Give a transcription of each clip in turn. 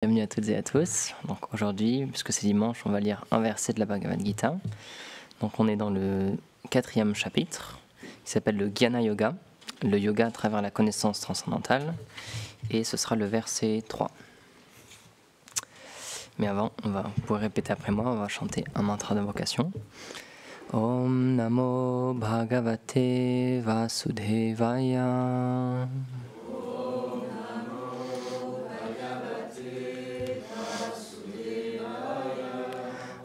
Bienvenue à toutes et à tous. Donc aujourd'hui, puisque c'est dimanche, on va lire un verset de la Bhagavad Gita. Donc on est dans le 4e chapitre, qui s'appelle le Jnana Yoga, le yoga à travers la connaissance transcendantale, et ce sera le verset 3. Mais avant, vous pouvez répéter après moi, on va chanter un mantra d'invocation. Om Namo Bhagavate Vasudevaya.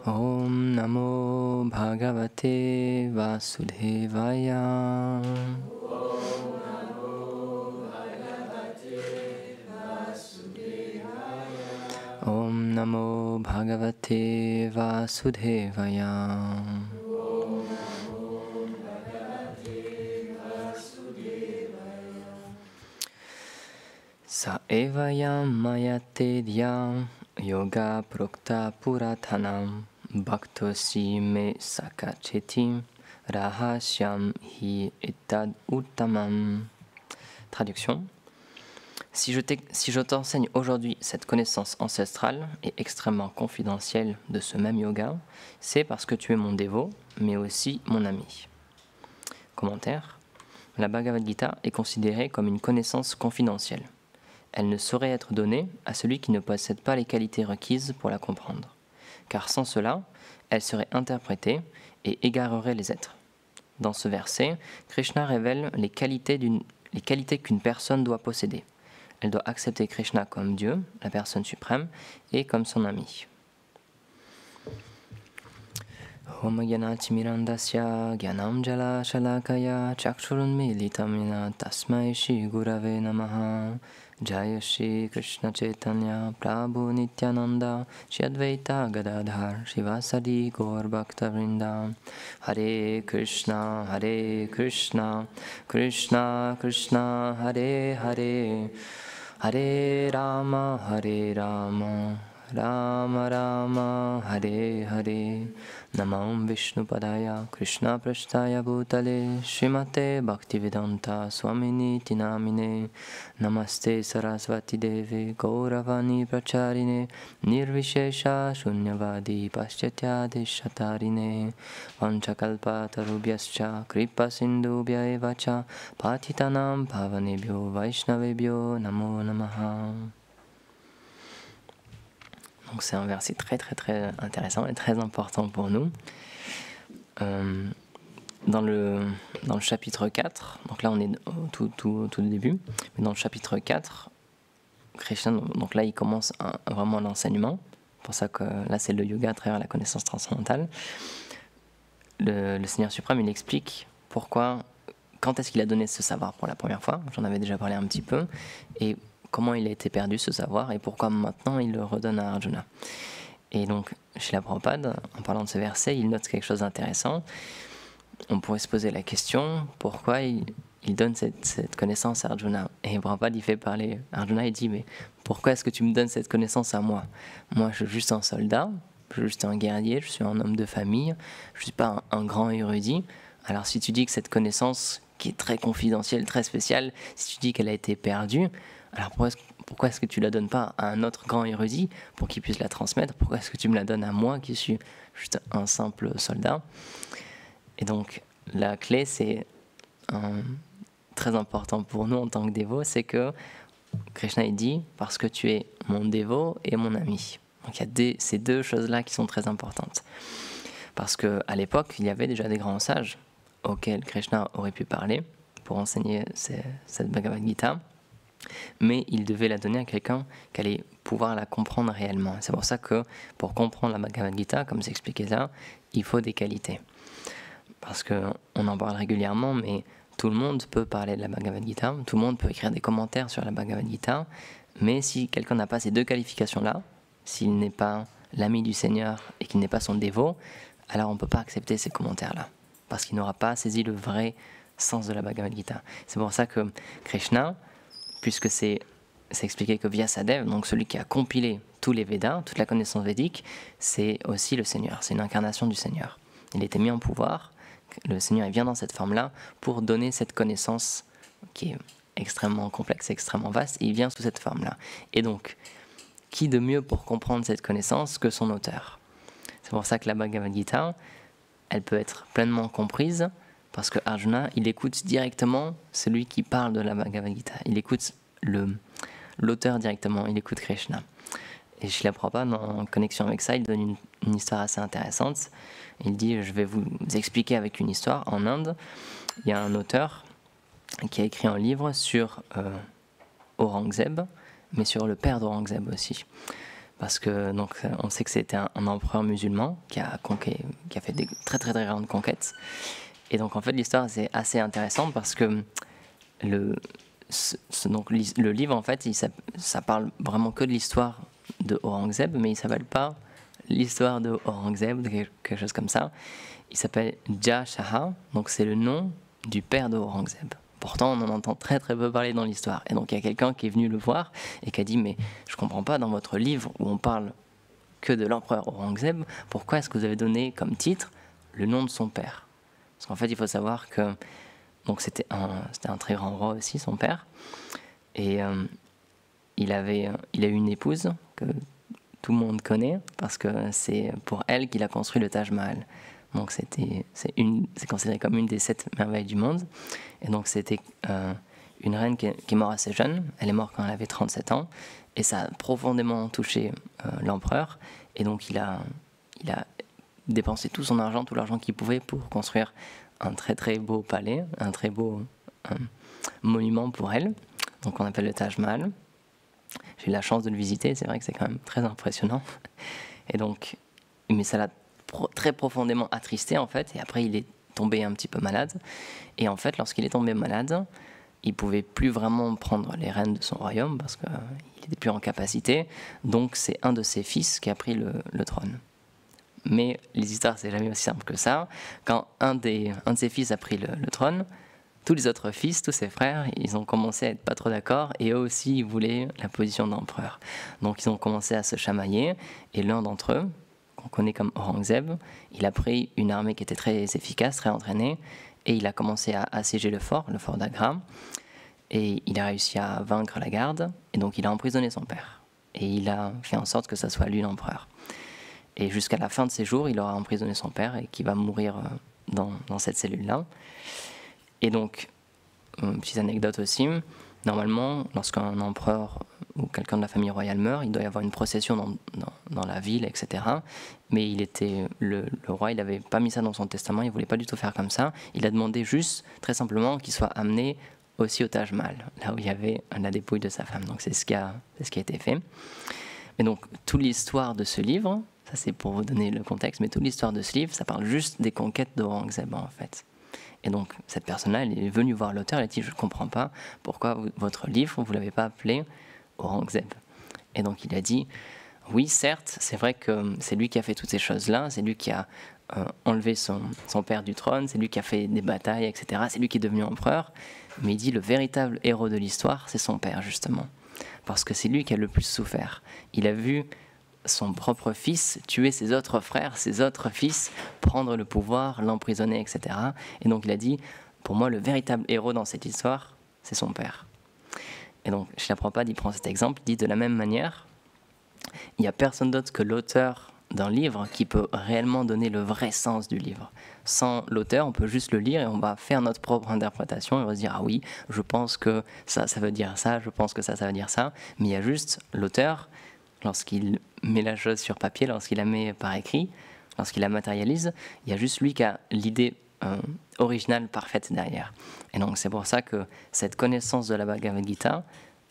Om Namo Bhagavate Vasudevaya. Om Namo Bhagavate Vasudevaya. Sa evayam mayate dhyam yoga prokta purathanam bhaktosi me sakacheti rahasyam hi etad uttamam. Traduction. Si je t'enseigne aujourd'hui cette connaissance ancestrale et extrêmement confidentielle de ce même yoga, c'est parce que tu es mon dévot, mais aussi mon ami. Commentaire. La Bhagavad Gita est considérée comme une connaissance confidentielle. Elle ne saurait être donnée à celui qui ne possède pas les qualités requises pour la comprendre, car sans cela, elle serait interprétée et égarerait les êtres. Dans ce verset, Krishna révèle les qualités qu'une personne doit posséder. Elle doit accepter Krishna comme Dieu, la personne suprême, et comme son ami. Om Gyanatimirandasya Gyanam Jala Shalakaya Chakshurunmilitamina Tasmai Shri Gurave Namaha. Jaya Shri Krishna Chaitanya Prabhu Nityananda Shri Advaita Gadadhar Shivasadi Gaur Bhakta Vrinda. Hare Krishna Krishna Krishna Hare Hare Hare Rama Rama Rama Hare Hare. Namam Vishnu Padaya Krishna Prasthaya Bhutale Srimate Bhaktivedanta Swamini Tinamine. Namaste Sarasvati Devi Gauravani Pracharine Nirvishesha Shunyavadi Paschatya Deshatarine Vanchakalpa Tarubhyascha Kripa Sindhubhya Evacha Patitanam Pavanebhyo Vaishnavebhyo Namo Namaha. Donc c'est un verset très intéressant et très important pour nous. Dans le chapitre 4, donc là on est au tout début, mais dans le chapitre 4, Krishna, donc là il commence vraiment l'enseignement, c'est pour ça que là c'est le yoga à travers la connaissance transcendantale. Le Seigneur suprême il explique quand est-ce qu'il a donné ce savoir pour la première fois, j'en avais déjà parlé un petit peu, et comment il a été perdu ce savoir et pourquoi maintenant il le redonne à Arjuna. Et donc, Srila Prabhupada, en parlant de ce verset, il note quelque chose d'intéressant. On pourrait se poser la question, pourquoi il donne cette connaissance à Arjuna? Et Prabhupada, il fait parler Arjuna, il dit, mais pourquoi est-ce que tu me donnes cette connaissance à moi? Moi, je suis juste un soldat, je suis juste un guerrier, je suis un homme de famille, je ne suis pas un grand érudit. Alors si tu dis que cette connaissance, qui est très confidentielle, très spéciale, si tu dis qu'elle a été perdue, alors pourquoi est-ce que tu la donnes pas à un autre grand érudit pour qu'il puisse la transmettre? Pourquoi est-ce que tu me la donnes à moi qui suis juste un simple soldat? Et donc la clé, c'est très important pour nous en tant que dévots, c'est que Krishna il dit parce que tu es mon dévot et mon ami. Donc il y a ces deux choses-là qui sont très importantes. Parce qu'à l'époque, il y avait déjà des grands sages auxquels Krishna aurait pu parler pour enseigner cette Bhagavad Gita. Mais il devait la donner à quelqu'un qui allait pouvoir la comprendre réellement. C'est pour ça que pour comprendre la Bhagavad Gita, comme c'est expliqué là, il faut des qualités. Parce qu'on en parle régulièrement, mais tout le monde peut parler de la Bhagavad Gita, tout le monde peut écrire des commentaires sur la Bhagavad Gita, mais si quelqu'un n'a pas ces deux qualifications-là, s'il n'est pas l'ami du Seigneur et qu'il n'est pas son dévot, alors on ne peut pas accepter ces commentaires-là, parce qu'il n'aura pas saisi le vrai sens de la Bhagavad Gita. C'est pour ça que Krishna, puisque c'est expliqué que Vyasadeva, donc celui qui a compilé tous les Védas, toute la connaissance védique, c'est aussi le Seigneur, c'est une incarnation du Seigneur. Il était mis en pouvoir, le Seigneur vient dans cette forme-là pour donner cette connaissance qui est extrêmement complexe, extrêmement vaste, et il vient sous cette forme-là. Et donc, qui de mieux pour comprendre cette connaissance que son auteur? C'est pour ça que la Bhagavad Gita, elle peut être pleinement comprise, parce que Arjuna, il écoute directement celui qui parle de la Bhagavad Gita. Il écoute l'auteur directement, il écoute Krishna. Et Srila Prabhupada, en connexion avec ça, il donne une histoire assez intéressante. Il dit, je vais vous expliquer avec une histoire. En Inde, il y a un auteur qui a écrit un livre sur Aurangzeb, mais sur le père d'Aurangzeb aussi. Parce que donc, on sait que c'était un empereur musulman qui a fait des très très très grandes conquêtes. Et donc en fait l'histoire c'est assez intéressante parce que le livre en fait ça parle vraiment que de l'histoire de Aurangzeb, mais il s'appelle pas l'histoire de Aurangzeb, quelque chose comme ça. Il s'appelle Jaya Shaha, donc c'est le nom du père de Aurangzeb. Pourtant, on en entend très très peu parler dans l'histoire. Et donc il y a quelqu'un qui est venu le voir et qui a dit mais je comprends pas, dans votre livre où on parle que de l'empereur Aurangzeb, pourquoi est-ce que vous avez donné comme titre le nom de son père? Parce qu'en fait, il faut savoir que donc c'était un très grand roi aussi, son père, et il a eu une épouse que tout le monde connaît parce que c'est pour elle qu'il a construit le Taj Mahal. Donc c'est considéré comme une des 7 merveilles du monde. Et donc c'était une reine qui est morte assez jeune. Elle est morte quand elle avait 37 ans, et ça a profondément touché l'empereur. Et donc il a dépensé tout son argent, tout l'argent qu'il pouvait pour construire un très très beau palais, un très beau monument pour elle, donc on appelle le Taj Mahal. J'ai eu la chance de le visiter, c'est vrai que c'est quand même très impressionnant. Et donc, mais ça l'a très profondément attristé en fait, et après il est tombé un petit peu malade. Et en fait, lorsqu'il est tombé malade, il pouvait plus vraiment prendre les rênes de son royaume parce qu'il n'était plus en capacité. Donc c'est un de ses fils qui a pris le trône. Mais les histoires, c'est jamais aussi simple que ça. Quand un de ses fils a pris le trône, tous les autres fils, tous ses frères, ils ont commencé à être pas trop d'accord, et eux aussi, ils voulaient la position d'empereur. Donc ils ont commencé à se chamailler, et l'un d'entre eux, qu'on connaît comme Aurangzeb, il a pris une armée qui était très efficace, très entraînée, et il a commencé à assiéger le fort d'Agra, et il a réussi à vaincre la garde, et donc il a emprisonné son père. Et il a fait en sorte que ça soit lui l'empereur. Et jusqu'à la fin de ses jours, il aura emprisonné son père et qui va mourir dans cette cellule-là. Et donc, une petite anecdote aussi, normalement, lorsqu'un empereur ou quelqu'un de la famille royale meurt, il doit y avoir une procession dans la ville, etc. Mais le roi, il n'avait pas mis ça dans son testament, il ne voulait pas du tout faire comme ça. Il a demandé juste, très simplement, qu'il soit amené aussi au Taj Mahal, là où il y avait la dépouille de sa femme. Donc c'est ce qui a été fait. Mais donc, toute l'histoire de ce livre, ça c'est pour vous donner le contexte, mais toute l'histoire de ce livre, ça parle juste des conquêtes d'Aurangzeb en fait. Et donc cette personne-là, elle est venue voir l'auteur, elle a dit je ne comprends pas pourquoi votre livre, vous ne l'avez pas appelé Aurangzeb. Et donc il a dit oui certes, c'est vrai que c'est lui qui a fait toutes ces choses-là, c'est lui qui a enlevé son père du trône, c'est lui qui a fait des batailles, etc. C'est lui qui est devenu empereur, mais il dit le véritable héros de l'histoire, c'est son père justement. Parce que c'est lui qui a le plus souffert. Il a vu son propre fils tuer ses autres frères, ses autres fils, prendre le pouvoir, l'emprisonner, etc. Et donc il a dit, pour moi, le véritable héros dans cette histoire, c'est son père. Et donc, Srila Prabhupada, il prend cet exemple, il dit de la même manière, il n'y a personne d'autre que l'auteur d'un livre qui peut réellement donner le vrai sens du livre. Sans l'auteur, on peut juste le lire et on va faire notre propre interprétation et on va se dire, ah oui, je pense que ça veut dire ça, je pense que ça veut dire ça. Mais il y a juste l'auteur, lorsqu'il met la chose sur papier, lorsqu'il la met par écrit, lorsqu'il la matérialise, il y a juste lui qui a l'idée originale, parfaite derrière. Et donc c'est pour ça que cette connaissance de la Bhagavad Gita,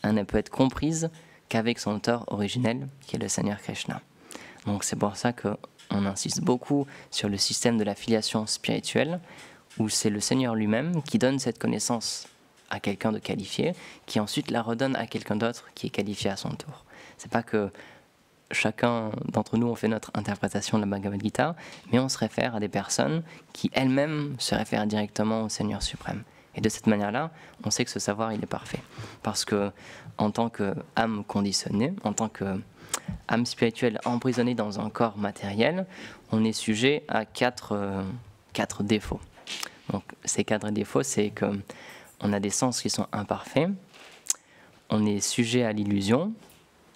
ne peut être comprise qu'avec son auteur originel, qui est le Seigneur Krishna. Donc c'est pour ça qu'on insiste beaucoup sur le système de la filiation spirituelle, où c'est le Seigneur lui-même qui donne cette connaissance à quelqu'un de qualifié, qui ensuite la redonne à quelqu'un d'autre qui est qualifié à son tour. C'est pas que chacun d'entre nous on fait notre interprétation de la Bhagavad Gita, mais on se réfère à des personnes qui elles-mêmes se réfèrent directement au Seigneur suprême. Et de cette manière-là, on sait que ce savoir il est parfait. Parce que en tant qu'âme conditionnée, en tant qu'âme spirituelle emprisonnée dans un corps matériel, on est sujet à quatre défauts. Donc ces 4 défauts, c'est qu'on a des sens qui sont imparfaits, on est sujet à l'illusion,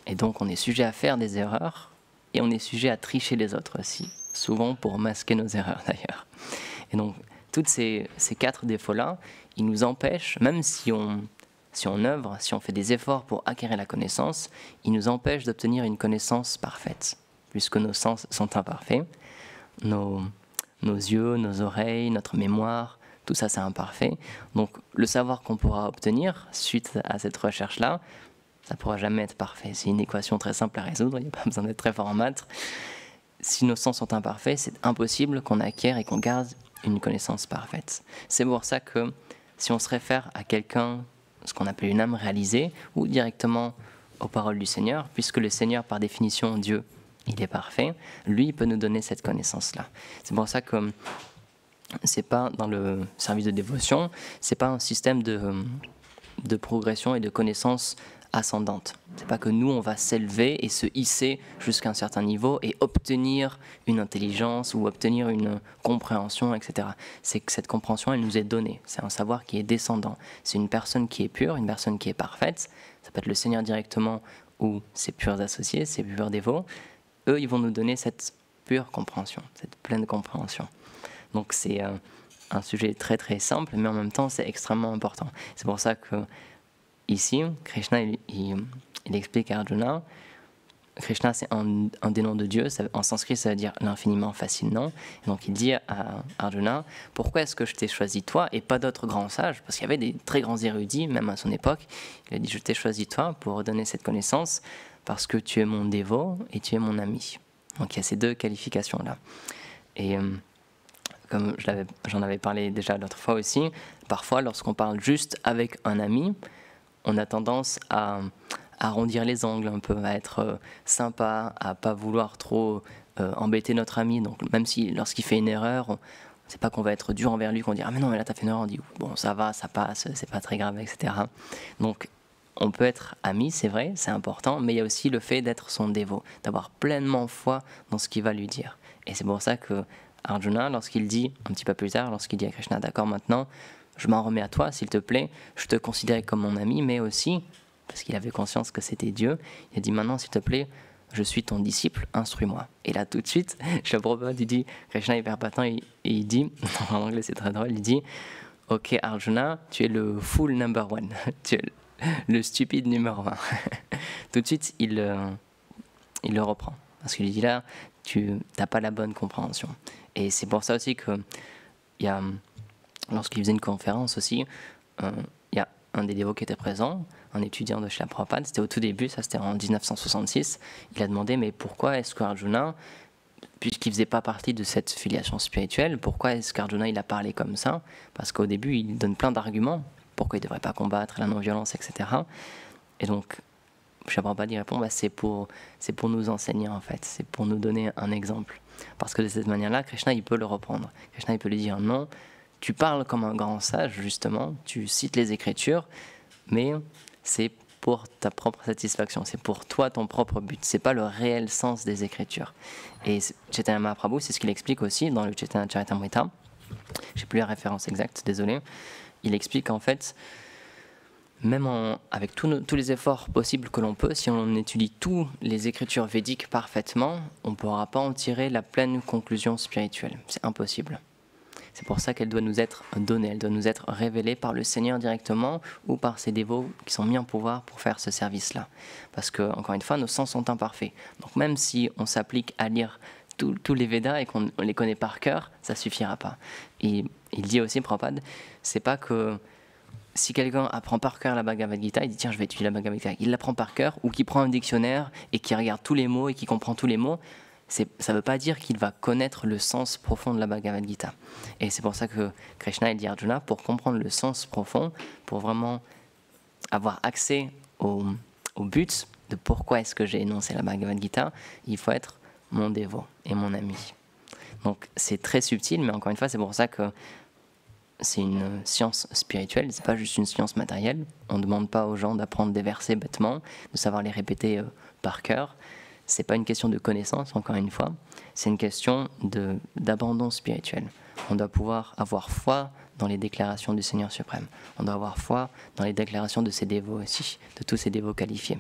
Et donc on est sujet à faire des erreurs et on est sujet à tricher les autres aussi, souvent pour masquer nos erreurs d'ailleurs. Et donc tous ces 4 défauts-là, ils nous empêchent, même si on œuvre, si on fait des efforts pour acquérir la connaissance, ils nous empêchent d'obtenir une connaissance parfaite, puisque nos sens sont imparfaits, nos yeux, nos oreilles, notre mémoire, tout ça c'est imparfait. Donc le savoir qu'on pourra obtenir suite à cette recherche-là, ça ne pourra jamais être parfait. C'est une équation très simple à résoudre, il n'y a pas besoin d'être très fort en maths. Si nos sens sont imparfaits, c'est impossible qu'on acquiert et qu'on garde une connaissance parfaite. C'est pour ça que si on se réfère à quelqu'un, ce qu'on appelle une âme réalisée, ou directement aux paroles du Seigneur, puisque le Seigneur, par définition, Dieu, il est parfait, lui, il peut nous donner cette connaissance-là. C'est pour ça que c'est pas dans le service de dévotion, c'est pas un système de progression et de connaissance ascendante. C'est pas que nous on va s'élever et se hisser jusqu'à un certain niveau et obtenir une intelligence ou obtenir une compréhension, etc. C'est que cette compréhension elle nous est donnée. C'est un savoir qui est descendant. C'est une personne qui est pure, une personne qui est parfaite. Ça peut être le Seigneur directement ou ses purs associés, ses purs dévots. Eux, ils vont nous donner cette pure compréhension, cette pleine compréhension. Donc c'est un sujet très très simple, mais en même temps c'est extrêmement important. C'est pour ça que ici, Krishna il explique à Arjuna, Krishna c'est un des noms de Dieu, en sanskrit ça veut dire l'infiniment fascinant. Et donc il dit à Arjuna, pourquoi est-ce que je t'ai choisi toi et pas d'autres grands sages? Parce qu'il y avait des très grands érudits, même à son époque. Il a dit, je t'ai choisi toi pour donner cette connaissance, parce que tu es mon dévot et tu es mon ami. Donc il y a ces 2 qualifications-là. Et comme j'en avais parlé déjà l'autre fois aussi, parfois lorsqu'on parle juste avec un ami, on a tendance à arrondir les angles un peu, à être sympa, à pas vouloir trop embêter notre ami. Donc même si lorsqu'il fait une erreur, c'est pas qu'on va être dur envers lui, qu'on dit ah mais non mais là t'as fait une erreur, on dit bon ça va, ça passe, c'est pas très grave, etc. Donc on peut être ami, c'est vrai, c'est important, mais il y a aussi le fait d'être son dévot, d'avoir pleinement foi dans ce qu'il va lui dire. Et c'est pour ça que Arjuna, lorsqu'il dit, un petit peu plus tard, lorsqu'il dit à Krishna, d'accord, maintenant, je m'en remets à toi, s'il te plaît, je te considère comme mon ami, mais aussi, parce qu'il avait conscience que c'était Dieu, il a dit, maintenant, s'il te plaît, je suis ton disciple, instruis-moi. Et là, tout de suite, Srila Prabhupada, il dit, Krishna est hyper patent, et il dit, en anglais c'est très drôle, il dit, ok Arjuna, tu es le fool number 1, tu es le stupide numéro 1. Tout de suite, il le reprend, parce qu'il lui dit là, tu n'as pas la bonne compréhension. Et c'est pour ça aussi que lorsqu'il faisait une conférence aussi, il y a un des dévots qui était présent, un étudiant de Srila Prabhupada, c'était au tout début, ça c'était en 1966, il a demandé mais pourquoi est-ce qu'Arjuna, puisqu'il ne faisait pas partie de cette filiation spirituelle, pourquoi est-ce qu'Arjuna il a parlé comme ça? Parce qu'au début il donne plein d'arguments, pourquoi il ne devrait pas combattre la non-violence, etc. Et donc Srila Prabhupada répond c'est pour nous enseigner en fait, c'est pour nous donner un exemple. Parce que de cette manière-là, Krishna il peut le reprendre. Krishna il peut lui dire non, tu parles comme un grand sage justement, tu cites les Écritures, mais c'est pour ta propre satisfaction, c'est pour toi ton propre but, c'est pas le réel sens des Écritures. Et Chaitanya Mahaprabhu, c'est ce qu'il explique aussi dans le Chaitanya Charitamrita. J'ai plus la référence exacte, désolé. Il explique en fait, même avec tous les efforts possibles que l'on peut, si on étudie toutes les écritures védiques parfaitement, on ne pourra pas en tirer la pleine conclusion spirituelle. C'est impossible. C'est pour ça qu'elle doit nous être donnée, elle doit nous être révélée par le Seigneur directement ou par ses dévots qui sont mis en pouvoir pour faire ce service-là. Parce que, encore une fois, nos sens sont imparfaits. Donc même si on s'applique à lire tous les Védas et qu'on les connaît par cœur, ça ne suffira pas. Et il dit aussi, Prabhupada, c'est pas que si quelqu'un apprend par cœur la Bhagavad Gita, il dit tiens je vais étudier la Bhagavad Gita, il l'apprend par cœur ou qu'il prend un dictionnaire et qui regarde tous les mots et qui comprend tous les mots, ça ne veut pas dire qu'il va connaître le sens profond de la Bhagavad Gita. Et c'est pour ça que Krishna il dit à Arjuna, pour comprendre le sens profond, pour vraiment avoir accès au but de pourquoi est-ce que j'ai énoncé la Bhagavad Gita, il faut être mon dévot et mon ami. Donc c'est très subtil, mais encore une fois c'est pour ça que c'est une science spirituelle, c'est pas juste une science matérielle. On ne demande pas aux gens d'apprendre des versets bêtement, de savoir les répéter par cœur. C'est pas une question de connaissance, encore une fois. C'est une question d'abandon spirituel. On doit pouvoir avoir foi dans les déclarations du Seigneur suprême. On doit avoir foi dans les déclarations de ses dévots aussi, de tous ces dévots qualifiés.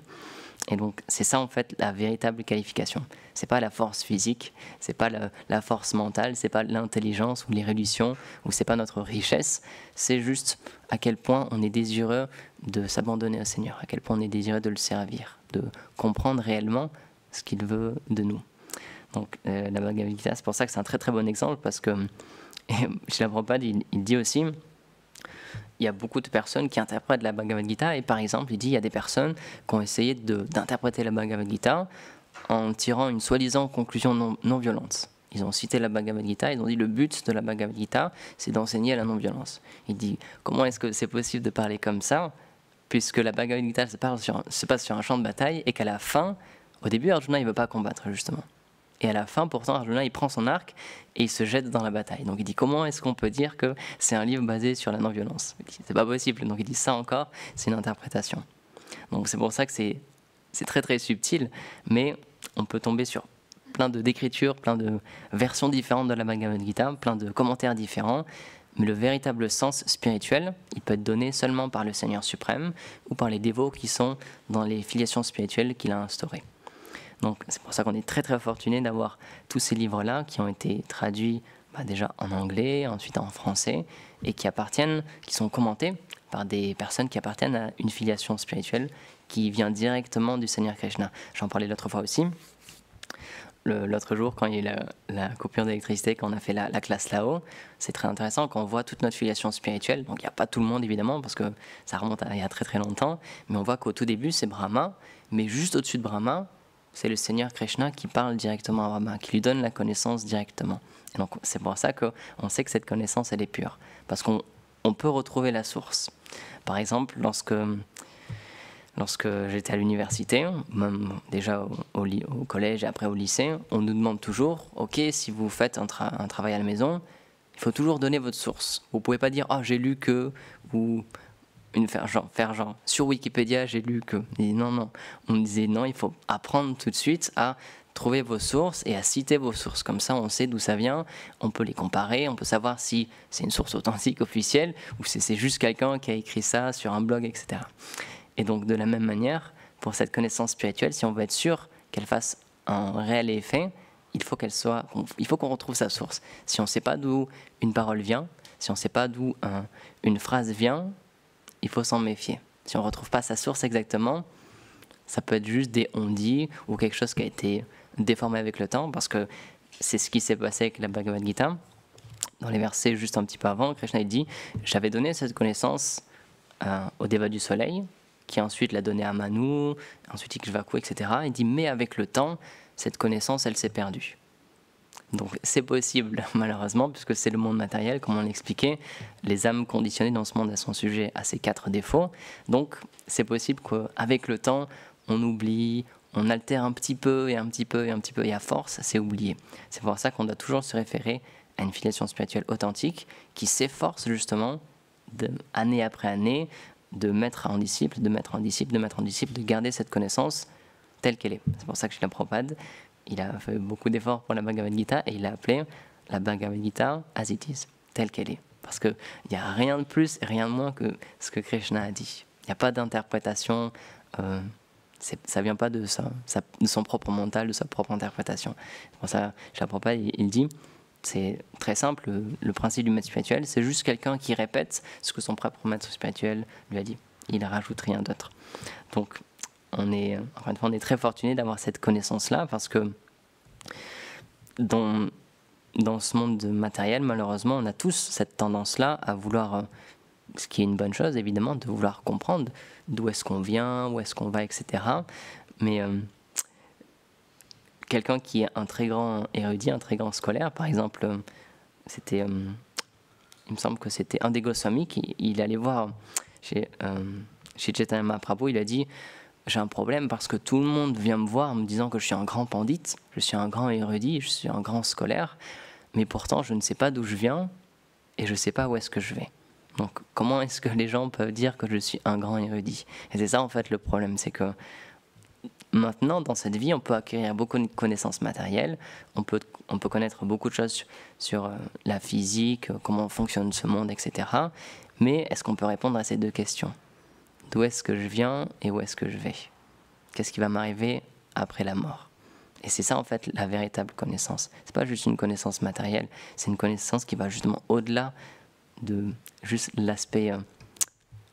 Et donc c'est ça en fait la véritable qualification. C'est pas la force physique, c'est pas la force mentale, c'est pas l'intelligence ou l'érudition, ou c'est pas notre richesse, c'est juste à quel point on est désireux de s'abandonner au Seigneur, à quel point on est désireux de le servir, de comprendre réellement ce qu'il veut de nous. Donc la Bhagavad Gita, c'est pour ça que c'est un très très bon exemple, parce que Srila Prabhupada, il dit aussi, il y a beaucoup de personnes qui interprètent la Bhagavad Gita, et par exemple, il dit il y a des personnes qui ont essayé d'interpréter la Bhagavad Gita en tirant une soi-disant conclusion non violente. Ils ont cité la Bhagavad Gita, ils ont dit le but de la Bhagavad Gita, c'est d'enseigner la non-violence. Il dit comment est-ce que c'est possible de parler comme ça, puisque la Bhagavad Gita se passe sur un champ de bataille, et qu'à la fin, au début, Arjuna il ne veut pas combattre justement. Et à la fin, pourtant, Arjuna, il prend son arc et il se jette dans la bataille. Donc il dit, comment est-ce qu'on peut dire que c'est un livre basé sur la non-violence? C'est pas possible. Donc il dit, ça encore, c'est une interprétation. Donc c'est pour ça que c'est très très subtil, mais on peut tomber sur plein d'écritures, plein de versions différentes de la Bhagavad Gita, plein de commentaires différents, mais le véritable sens spirituel, il peut être donné seulement par le Seigneur suprême ou par les dévots qui sont dans les filiations spirituelles qu'il a instaurées. Donc c'est pour ça qu'on est très très fortuné d'avoir tous ces livres-là qui ont été traduits déjà en anglais, ensuite en français, et qui sont commentés par des personnes qui appartiennent à une filiation spirituelle qui vient directement du Seigneur Krishna. J'en parlais l'autre fois aussi. L'autre jour, quand il y a eu la coupure d'électricité, quand on a fait la classe là-haut, c'est très intéressant quand on voit toute notre filiation spirituelle. Donc il n'y a pas tout le monde évidemment, parce que ça remonte à il y a très très longtemps, mais on voit qu'au tout début c'est Brahma, mais juste au-dessus de Brahma, c'est le Seigneur Krishna qui parle directement à Brahma, qui lui donne la connaissance directement. Et donc c'est pour ça qu'on sait que cette connaissance elle est pure, parce qu'on peut retrouver la source. Par exemple, lorsque j'étais à l'université, même déjà au collège et après au lycée, on nous demande toujours, ok, si vous faites un travail à la maison, il faut toujours donner votre source. Vous ne pouvez pas dire, ah j'ai lu que, ou faire genre, sur Wikipédia j'ai lu que. Et non, on disait non, il faut apprendre tout de suite à trouver vos sources et à citer vos sources. Comme ça, on sait d'où ça vient, on peut les comparer, on peut savoir si c'est une source authentique, officielle, ou si c'est juste quelqu'un qui a écrit ça sur un blog, etc. Et donc, de la même manière, pour cette connaissance spirituelle, si on veut être sûr qu'elle fasse un réel effet, il faut qu'on retrouve sa source. Si on ne sait pas d'où une parole vient, si on ne sait pas d'où une phrase vient, il faut s'en méfier. Si on ne retrouve pas sa source exactement, ça peut être juste des on-dit ou quelque chose qui a été déformé avec le temps, parce que c'est ce qui s'est passé avec la Bhagavad Gita. Dans les versets juste un petit peu avant, Krishna il dit « J'avais donné cette connaissance au déva du soleil, qui ensuite l'a donnée à Manu, ensuite Ikshvaku, etc. » Il dit « Mais avec le temps, cette connaissance, elle s'est perdue. » Donc c'est possible, malheureusement, puisque c'est le monde matériel, comme on l'expliquait, les âmes conditionnées dans ce monde, elles sont sujettes à ces 4 défauts. Donc c'est possible qu'avec le temps, on oublie, on altère un petit peu, et un petit peu, et un petit peu, et à force, c'est oublié. C'est pour ça qu'on doit toujours se référer à une filiation spirituelle authentique qui s'efforce justement, année après année, de mettre en disciple, de garder cette connaissance telle qu'elle est. C'est pour ça que Srila Prabhupada, il a fait beaucoup d'efforts pour la Bhagavad Gita et il a appelé la Bhagavad Gita as it is, telle qu'elle est. Parce qu'il n'y a rien de plus et rien de moins que ce que Krishna a dit. Il n'y a pas d'interprétation, ça ne vient pas de son propre mental, de sa propre interprétation. C'est pour ça que Srila Prabhupada, il dit, c'est très simple, le principe du maître spirituel, c'est juste quelqu'un qui répète ce que son propre maître spirituel lui a dit. Il ne rajoute rien d'autre. Donc, on est très fortuné d'avoir cette connaissance-là, parce que dans ce monde matériel, malheureusement, on a tous cette tendance-là à vouloir, ce qui est une bonne chose évidemment, de vouloir comprendre d'où est-ce qu'on vient, où est-ce qu'on va, etc. Mais quelqu'un qui est un très grand érudit, un très grand scolaire, par exemple, il me semble que c'était un des Goswami il allait voir chez Chaitanya Mahaprabhu, il a dit: j'ai un problème parce que tout le monde vient me voir en me disant que je suis un grand pandit, je suis un grand érudit, je suis un grand scolaire, mais pourtant je ne sais pas d'où je viens et je ne sais pas où est-ce que je vais. Donc comment est-ce que les gens peuvent dire que je suis un grand érudit? Et c'est ça en fait le problème, c'est que maintenant dans cette vie on peut acquérir beaucoup de connaissances matérielles, on peut connaître beaucoup de choses sur la physique, comment fonctionne ce monde, etc. Mais est-ce qu'on peut répondre à ces deux questions? D'où est-ce que je viens et où est-ce que je vais? qu'est-ce qui va m'arriver après la mort. Et c'est ça en fait la véritable connaissance. C'est pas juste une connaissance matérielle, c'est une connaissance qui va justement au-delà de juste l'aspect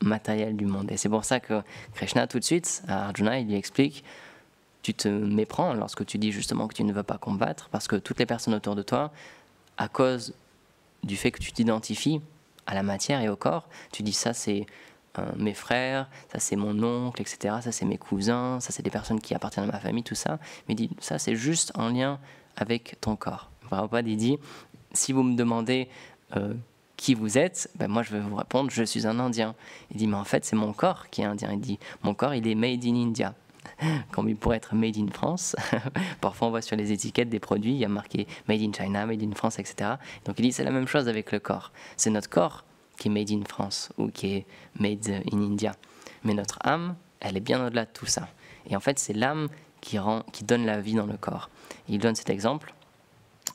matériel du monde. Et c'est pour ça que Krishna tout de suite, à Arjuna, il lui explique, tu te méprends lorsque tu dis justement que tu ne veux pas combattre, parce que toutes les personnes autour de toi, à cause du fait que tu t'identifies à la matière et au corps, tu dis ça c'est mes frères, ça c'est mon oncle, etc. Ça c'est mes cousins, ça c'est des personnes qui appartiennent à ma famille, tout ça. Mais il dit, ça c'est juste en lien avec ton corps. Prabhupada, il dit, si vous me demandez qui vous êtes, ben moi je vais vous répondre, je suis un Indien. Il dit, mais en fait c'est mon corps qui est indien. Il dit, mon corps il est made in India. Comme il pourrait être made in France. Parfois on voit sur les étiquettes des produits, il y a marqué made in China, made in France, etc. Donc il dit c'est la même chose avec le corps. C'est notre corps qui est made in France ou qui est made in India. Mais notre âme, elle est bien au-delà de tout ça. Et en fait c'est l'âme qui donne la vie dans le corps. Et il donne cet exemple.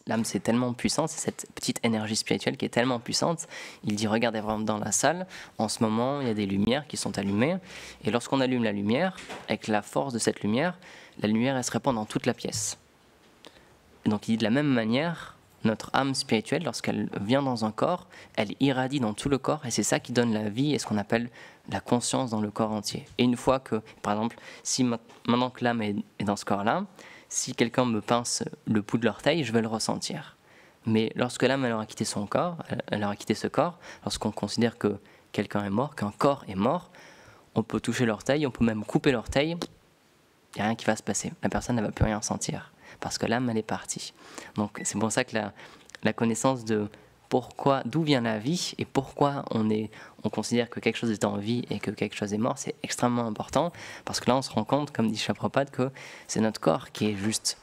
L'âme, c'est tellement puissant, c'est cette petite énergie spirituelle qui est tellement puissante. Il dit, regardez vraiment dans la salle, en ce moment, il y a des lumières qui sont allumées. Et lorsqu'on allume la lumière, avec la force de cette lumière, la lumière, elle se répand dans toute la pièce. Et donc, il dit de la même manière, notre âme spirituelle, lorsqu'elle vient dans un corps, elle irradie dans tout le corps. Et c'est ça qui donne la vie et ce qu'on appelle la conscience dans le corps entier. Et une fois que, par exemple, si maintenant que l'âme est dans ce corps-là, si quelqu'un me pince le bout de l'orteil, je vais le ressentir. Mais lorsque l'âme elle aura quitté son corps, elle aura quitté ce corps, lorsqu'on considère que quelqu'un est mort, qu'un corps est mort, on peut toucher l'orteil, on peut même couper l'orteil, il n'y a rien qui va se passer. La personne ne va plus rien sentir, parce que l'âme elle est partie. Donc c'est pour ça que la connaissance de d'où vient la vie et pourquoi on considère que quelque chose est en vie et que quelque chose est mort, c'est extrêmement important parce que là on se rend compte, comme dit Srila Prabhupada, que c'est notre corps qui est juste,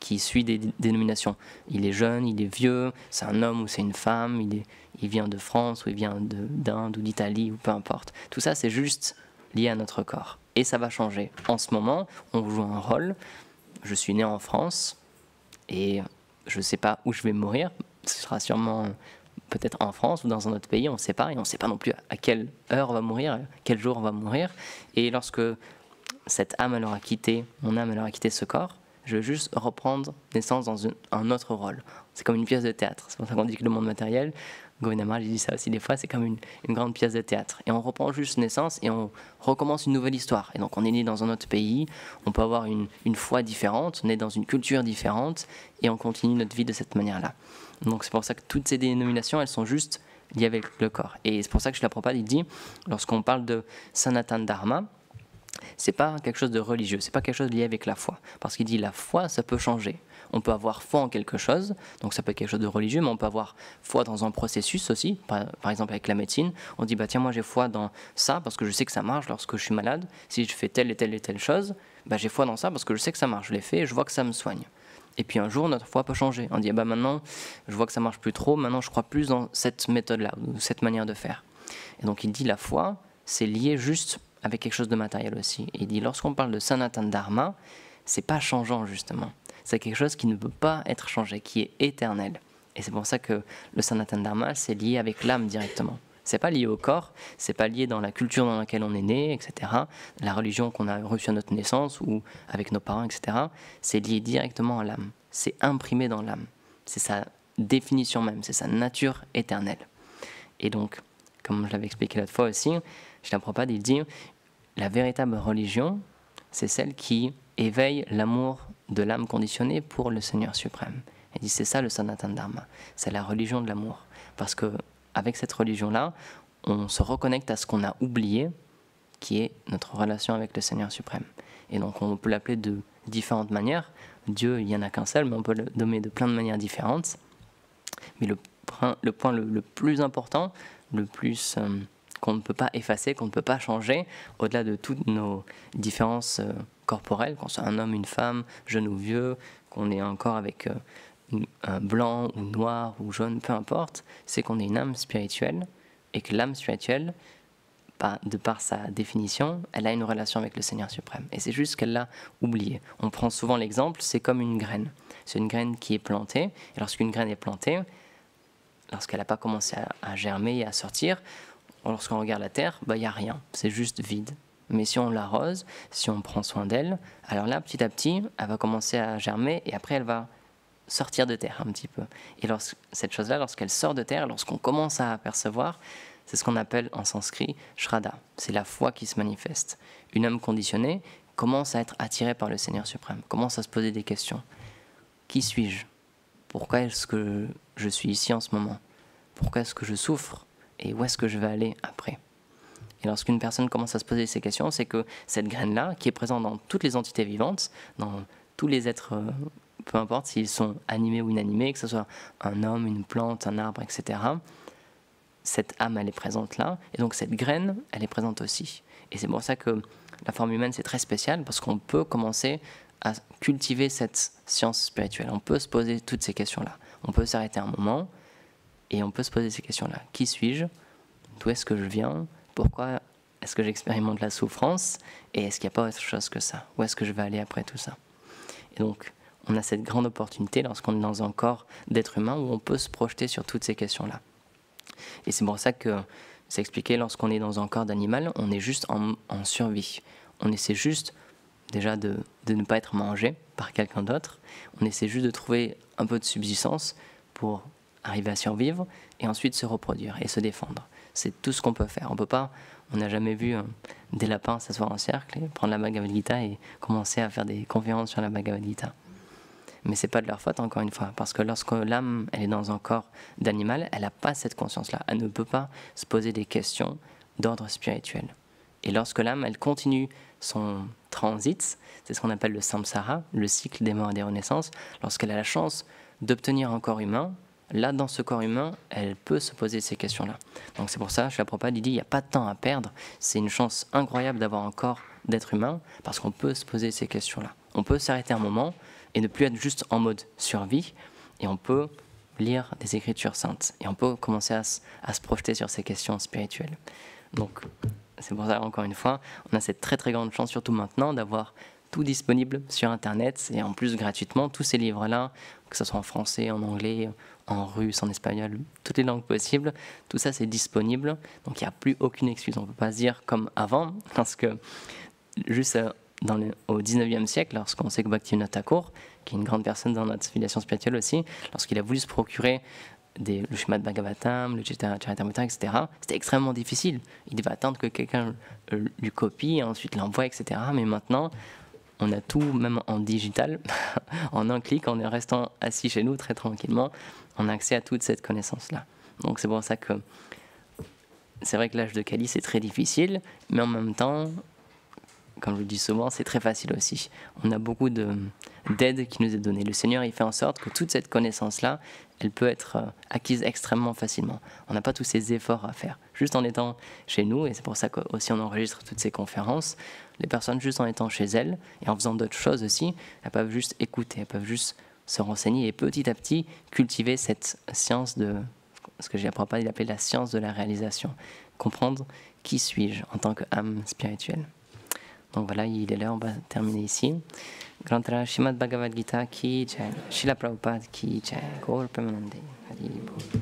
qui suit des dénominations. Il est jeune, il est vieux, c'est un homme ou c'est une femme, il vient de France ou il vient d'Inde ou d'Italie ou peu importe. Tout ça c'est juste lié à notre corps et ça va changer. En ce moment, on joue un rôle. Je suis né en France et je ne sais pas où je vais mourir. Ce sera sûrement peut-être en France ou dans un autre pays, on ne sait pas, et on ne sait pas non plus à quelle heure on va mourir, quel jour on va mourir. Et lorsque cette âme elle aura quitté, mon âme elle aura quitté ce corps, je vais juste reprendre naissance dans un autre rôle. C'est comme une pièce de théâtre. C'est pour ça qu'on dit que le monde matériel, Govinda Maharaj dit ça aussi des fois, c'est comme une grande pièce de théâtre. Et on reprend juste naissance et on recommence une nouvelle histoire. Et donc on est né dans un autre pays, on peut avoir une foi différente, on est dans une culture différente et on continue notre vie de cette manière-là. Donc c'est pour ça que toutes ces dénominations, elles sont juste liées avec le corps. Et c'est pour ça que Srila Prabhupada, il dit, lorsqu'on parle de Sanatana Dharma, c'est pas quelque chose de religieux, c'est pas quelque chose lié avec la foi. Parce qu'il dit la foi, ça peut changer. On peut avoir foi en quelque chose, donc ça peut être quelque chose de religieux, mais on peut avoir foi dans un processus aussi. Par exemple avec la médecine, on dit bah tiens moi j'ai foi dans ça parce que je sais que ça marche lorsque je suis malade. Si je fais telle et telle et telle chose, bah j'ai foi dans ça parce que je sais que ça marche. Je l'ai fait et je vois que ça me soigne. Et puis un jour notre foi peut changer. On dit bah maintenant je vois que ça marche plus trop, maintenant je crois plus dans cette méthode-là ou cette manière de faire. Et donc il dit la foi, c'est lié juste avec quelque chose de matériel aussi. Et il dit, lorsqu'on parle de Sanatana Dharma, c'est pas changeant justement. C'est quelque chose qui ne peut pas être changé, qui est éternel. Et c'est pour ça que le Sanatana Dharma, c'est lié avec l'âme directement. C'est pas lié au corps, c'est pas lié dans la culture dans laquelle on est né, etc. La religion qu'on a reçue à notre naissance ou avec nos parents, etc. C'est lié directement à l'âme. C'est imprimé dans l'âme. C'est sa définition même, c'est sa nature éternelle. Et donc, comme je l'avais expliqué l'autre fois aussi, Srila Prabhupada, il dit la véritable religion, c'est celle qui éveille l'amour de l'âme conditionnée pour le Seigneur suprême. Il dit c'est ça le Sanatana Dharma, c'est la religion de l'amour. Parce que avec cette religion-là, on se reconnecte à ce qu'on a oublié, qui est notre relation avec le Seigneur suprême. Et donc on peut l'appeler de différentes manières. Dieu, il n'y en a qu'un seul, mais on peut le nommer de plein de manières différentes. Mais le point le plus important, le plus qu'on ne peut pas effacer, qu'on ne peut pas changer, au-delà de toutes nos différences corporelles, qu'on soit un homme, une femme, jeune ou vieux, qu'on ait un corps avec un blanc ou noir ou jaune, peu importe, c'est qu'on est une âme spirituelle et que l'âme spirituelle, de par sa définition, elle a une relation avec le Seigneur suprême. Et c'est juste qu'elle l'a oublié. On prend souvent l'exemple, c'est comme une graine. C'est une graine qui est plantée, et lorsqu'une graine est plantée, lorsqu'elle n'a pas commencé à germer et à sortir, lorsqu'on regarde la terre, il n'y a rien, c'est juste vide. Mais si on l'arrose, si on prend soin d'elle, alors là, petit à petit, elle va commencer à germer et après, elle va sortir de terre un petit peu. Et cette chose-là, lorsqu'elle sort de terre, lorsqu'on commence à apercevoir, c'est ce qu'on appelle en sanskrit Shraddha. C'est la foi qui se manifeste. Une âme conditionnée commence à être attirée par le Seigneur suprême, commence à se poser des questions. Qui suis-je? Pourquoi est-ce que je suis ici en ce moment? Pourquoi est-ce que je souffre? Et où est-ce que je vais aller après? Et lorsqu'une personne commence à se poser ces questions, c'est que cette graine-là, qui est présente dans toutes les entités vivantes, dans tous les êtres, peu importe s'ils sont animés ou inanimés, que ce soit un homme, une plante, un arbre, etc., cette âme, elle est présente là, et donc cette graine, elle est présente aussi. Et c'est pour ça que la forme humaine, c'est très spécial, parce qu'on peut commencer à cultiver cette science spirituelle. On peut se poser toutes ces questions-là. On peut s'arrêter un moment, et on peut se poser ces questions-là. Qui suis-je? D'où est-ce que je viens? Pourquoi est-ce que j'expérimente la souffrance? Et est-ce qu'il n'y a pas autre chose que ça? Où est-ce que je vais aller après tout ça? Et donc, on a cette grande opportunité lorsqu'on est dans un corps d'être humain où on peut se projeter sur toutes ces questions-là. Et c'est pour ça que c'est expliqué, lorsqu'on est dans un corps d'animal, on est juste en survie. On essaie juste déjà de ne pas être mangé par quelqu'un d'autre. On essaie juste de trouver un peu de subsistance pour arriver à survivre et ensuite se reproduire et se défendre. C'est tout ce qu'on peut faire. On n'a jamais vu des lapins s'asseoir en cercle et prendre la Bhagavad Gita et commencer à faire des conférences sur la Bhagavad Gita. Mais c'est pas de leur faute, encore une fois, parce que lorsque l'âme elle est dans un corps d'animal, elle n'a pas cette conscience-là. Elle ne peut pas se poser des questions d'ordre spirituel. Et lorsque l'âme elle continue son transit, c'est ce qu'on appelle le samsara, le cycle des morts et des renaissances, lorsqu'elle a la chance d'obtenir un corps humain, là, dans ce corps humain, elle peut se poser ces questions-là. Donc c'est pour ça, Srila Prabhupada dit, il n'y a pas de temps à perdre. C'est une chance incroyable d'avoir un corps d'être humain, parce qu'on peut se poser ces questions-là. On peut s'arrêter un moment et ne plus être juste en mode survie, et on peut lire des écritures saintes, et on peut commencer à se projeter sur ces questions spirituelles. Donc c'est pour ça, encore une fois, on a cette très très grande chance, surtout maintenant, d'avoir tout disponible sur Internet, et en plus gratuitement, tous ces livres-là, que ce soit en français, en anglais, en russe, en espagnol, toutes les langues possibles, tout ça c'est disponible, donc il n'y a plus aucune excuse. On ne peut pas se dire comme avant, parce que juste au 19e siècle, lorsqu'on sait que Bhaktivinoda Thakur, qui est une grande personne dans notre filiation spirituelle aussi, lorsqu'il a voulu se procurer le Srimad Bhagavatam, le Charitamrita, etc., c'était extrêmement difficile. Il devait attendre que quelqu'un lui copie, et ensuite l'envoie, etc. Mais maintenant, on a tout, même en digital, en un clic, en restant assis chez nous très tranquillement, on a accès à toute cette connaissance-là. Donc c'est pour ça que c'est vrai que l'âge de Kali, c'est très difficile, mais en même temps, comme je le dis souvent, c'est très facile aussi. On a beaucoup d'aide qui nous est donnée. Le Seigneur, il fait en sorte que toute cette connaissance-là, elle peut être acquise extrêmement facilement. On n'a pas tous ces efforts à faire. Juste en étant chez nous, et c'est pour ça qu'aussi on enregistre toutes ces conférences, les personnes, juste en étant chez elles, et en faisant d'autres choses aussi, elles peuvent juste écouter, elles peuvent juste se renseigner, et petit à petit, cultiver cette science de... ce que j'ai appris, il appelait la science de la réalisation. Comprendre qui suis-je en tant qu'âme spirituelle. Donc voilà, il est là, on va terminer ici. Grantara Srimad Bhagavad Gita ki jai, Srila Prabhupada ki jai, Gaur Premanande Hari Bol.